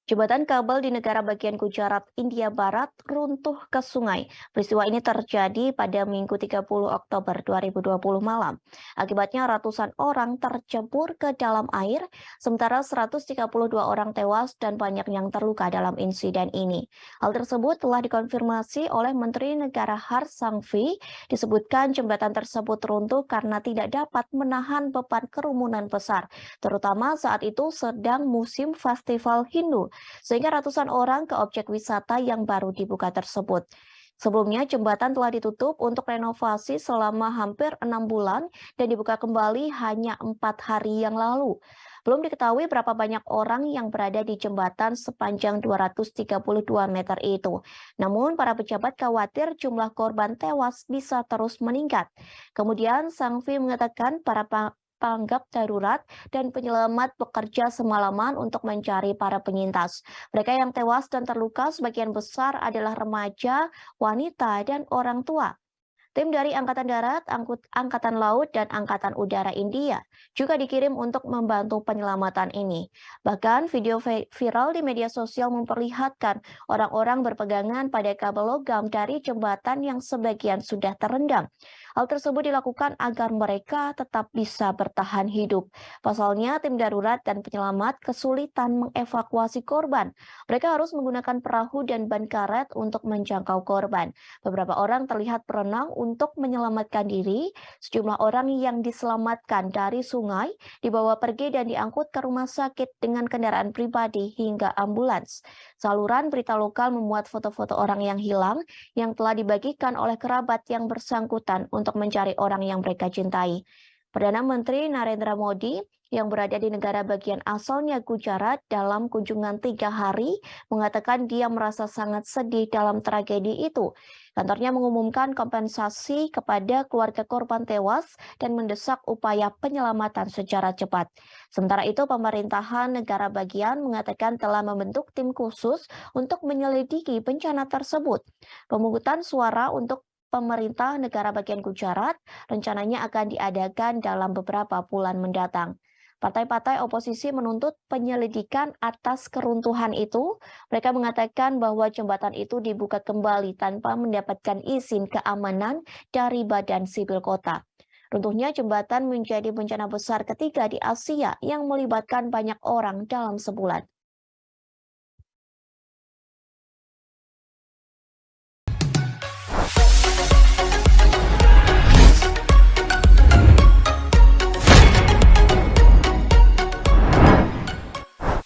Jembatan kabel di negara bagian Gujarat, India Barat runtuh ke sungai. Peristiwa ini terjadi pada Minggu 30 Oktober 2020 malam. Akibatnya ratusan orang tercebur ke dalam air, sementara 132 orang tewas dan banyak yang terluka dalam insiden ini. Hal tersebut telah dikonfirmasi oleh Menteri Negara Har Sangvi. Disebutkan jembatan tersebut runtuh karena tidak dapat menahan beban kerumunan besar, terutama saat itu sedang musim festival Hindu sehingga ratusan orang ke objek wisata yang baru dibuka tersebut. Sebelumnya, jembatan telah ditutup untuk renovasi selama hampir 6 bulan dan dibuka kembali hanya 4 hari yang lalu. Belum diketahui berapa banyak orang yang berada di jembatan sepanjang 232 meter itu. Namun, para pejabat khawatir jumlah korban tewas bisa terus meningkat. Kemudian, Sangvi mengatakan para tanggap darurat dan penyelamat bekerja semalaman untuk mencari para penyintas. Mereka yang tewas dan terluka sebagian besar adalah remaja, wanita, dan orang tua. Tim dari Angkatan Darat, Angkatan Laut, dan Angkatan Udara India juga dikirim untuk membantu penyelamatan ini. Bahkan video viral di media sosial memperlihatkan orang-orang berpegangan pada kabel logam dari jembatan yang sebagian sudah terendam. Hal tersebut dilakukan agar mereka tetap bisa bertahan hidup. Pasalnya, tim darurat dan penyelamat kesulitan mengevakuasi korban. Mereka harus menggunakan perahu dan ban karet untuk menjangkau korban. Beberapa orang terlihat berenang untuk menyelamatkan diri. Sejumlah orang yang diselamatkan dari sungai dibawa pergi dan diangkut ke rumah sakit dengan kendaraan pribadi hingga ambulans. Saluran berita lokal memuat foto-foto orang yang hilang yang telah dibagikan oleh kerabat yang bersangkutan untuk mencari orang yang mereka cintai. Perdana Menteri Narendra Modi yang berada di negara bagian asalnya Gujarat dalam kunjungan 3 hari mengatakan dia merasa sangat sedih dalam tragedi itu. Kantornya mengumumkan kompensasi kepada keluarga korban tewas dan mendesak upaya penyelamatan secara cepat. Sementara itu, pemerintahan negara bagian mengatakan telah membentuk tim khusus untuk menyelidiki bencana tersebut. Pemungutan suara untuk pemerintah negara bagian Gujarat rencananya akan diadakan dalam beberapa bulan mendatang. Partai-partai oposisi menuntut penyelidikan atas keruntuhan itu. Mereka mengatakan bahwa jembatan itu dibuka kembali tanpa mendapatkan izin keamanan dari Badan Sipil Kota. Runtuhnya jembatan menjadi bencana besar ketiga di Asia yang melibatkan banyak orang dalam sebulan.